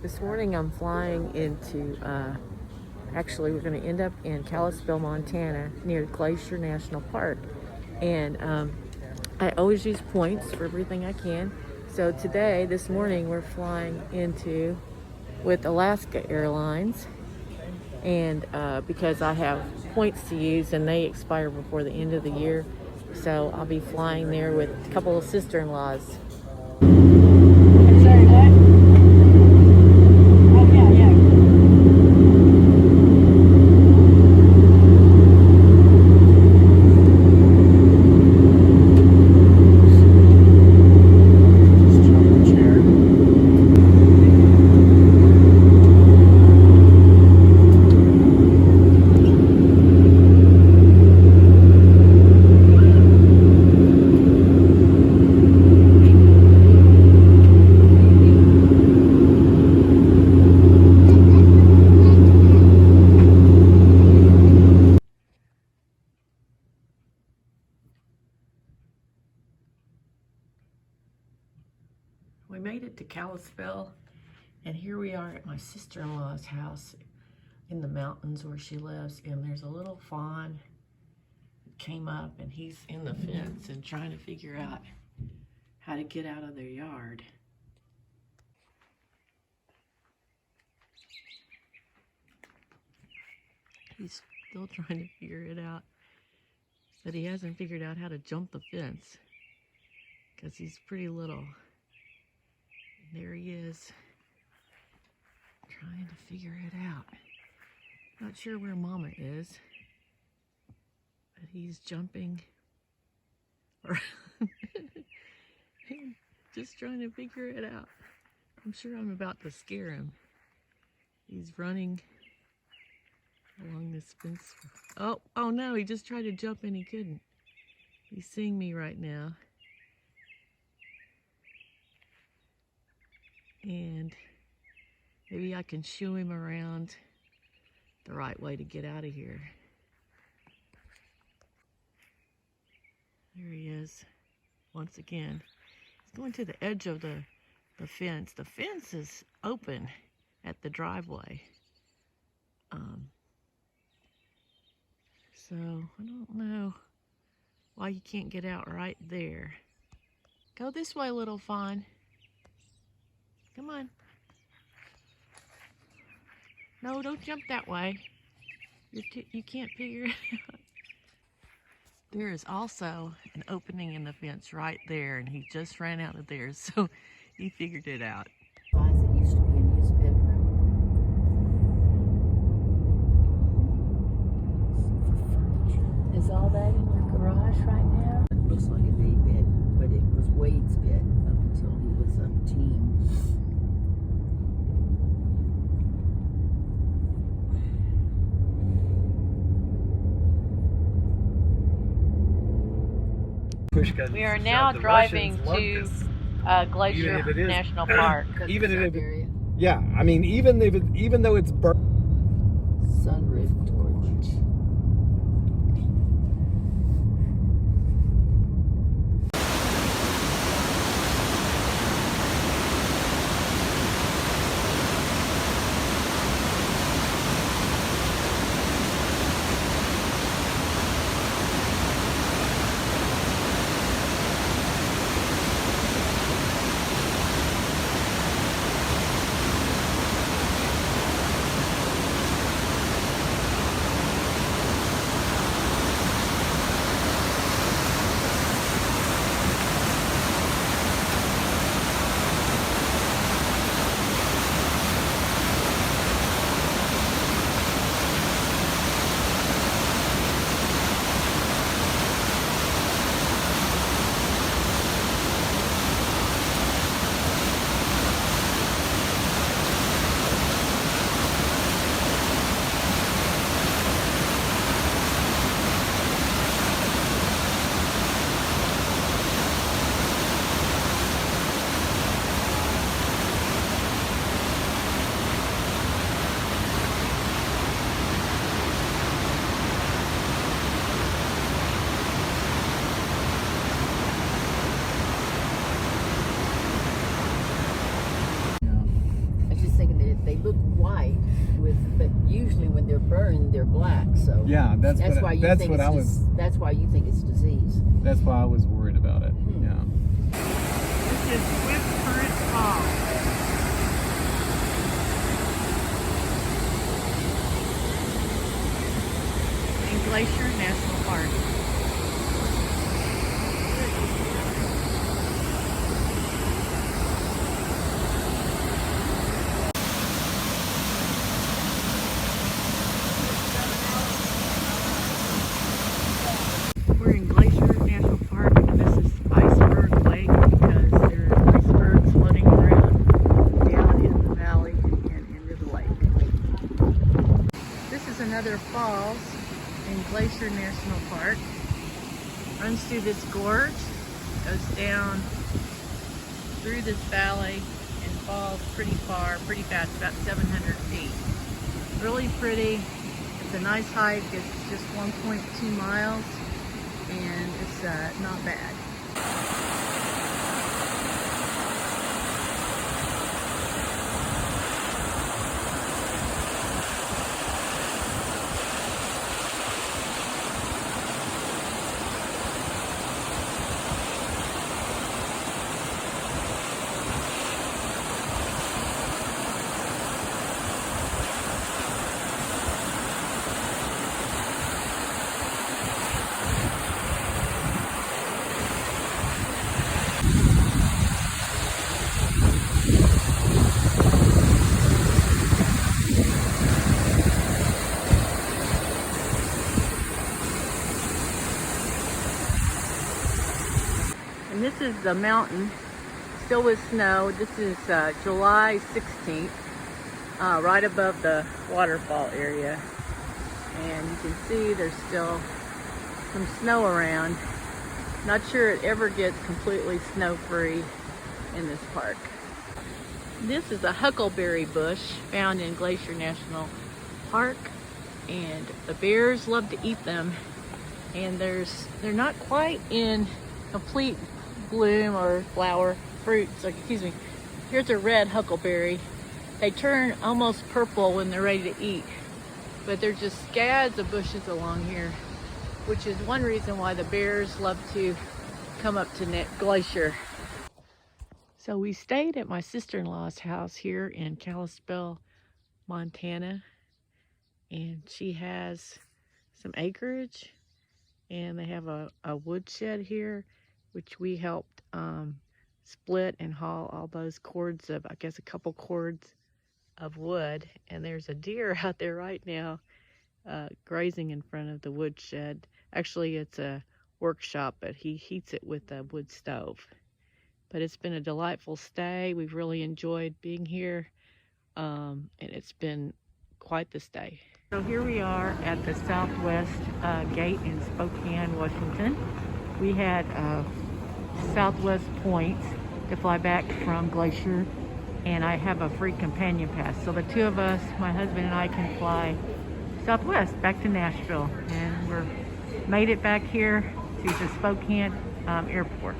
This morning I'm flying into, actually we're going to end up in Kalispell, Montana, near Glacier National Park. And I always use points for everything I can. So today, this morning, we're flying with Alaska Airlines. And because I have points to use and they expire before the end of the year. So I'll be flying there with a couple of sister-in-laws. Sorry, what? We made it to Kalispell, and here we are at my sister-in-law's house in the mountains where she lives, and there's a little fawn that came up, and he's in the fence and trying to figure out how to get out of their yard. He's still trying to figure it out, but he hasn't figured out how to jump the fence because he's pretty little. There he is, trying to figure it out. Not sure where Mama is, but he's jumping around, just trying to figure it out. I'm sure I'm about to scare him. He's running along this fence. Oh no, he just tried to jump and he couldn't. He's seeing me right now. And maybe I can shoo him around the right way to get out of here. There he is, once again. He's going to the edge of the fence. The fence is open at the driveway. So I don't know why you can't get out right there. Go this way, little fawn. Come on. No, don't jump that way. You can't figure it out. There is also an opening in the fence right there, and he just ran out of there, so he figured it out. It used to be in his bedroom. Is all that in your garage right now? It looks like a day bed, but it was Wade's bed up until he was 17. We are now driving to Glacier National Park. Even if it, yeah, I mean, even though it's burnt. Sunroof torch. they look white but usually when they're burned, they're black. So Yeah, that's why you think that's why you think it's disease. That's why I was worried about it. Yeah. This is Swiftcurrent Falls. In Glacier National Park. We're in Glacier National Park, and this is Iceberg Lake because there are icebergs floating around down in the valley and into the lake. This is another falls in Glacier National Park. Runs through this gorge, goes down through this valley and falls pretty far, pretty fast, about 700 feet. Really pretty. It's a nice hike. It's just 1.2 miles. And it's not bad. And this is the mountain, still with snow. This is July 16th, right above the waterfall area. And you can see there's still some snow around. Not sure it ever gets completely snow-free in this park. This is a huckleberry bush found in Glacier National Park, and the bears love to eat them. And they're not quite in complete bloom or flower fruit. So excuse me. Here's a red huckleberry. They turn almost purple when they're ready to eat, but they're just scads of bushes along here, which is one reason why the bears love to come up to Glacier. So we stayed at my sister-in-law's house here in Kalispell, Montana, and she has some acreage, and they have a woodshed here, which we helped split and haul all those cords of, I guess, a couple cords of wood. And there's a deer out there right now grazing in front of the woodshed. Actually, it's a workshop, but he heats it with a wood stove. But it's been a delightful stay. We've really enjoyed being here, and it's been quite the stay. So here we are at the Southwest Gate in Spokane, Washington. We had Southwest points to fly back from Glacier, and I have a free companion pass. So the two of us, my husband and I, can fly Southwest back to Nashville, and we're made it back here to the Spokane airport.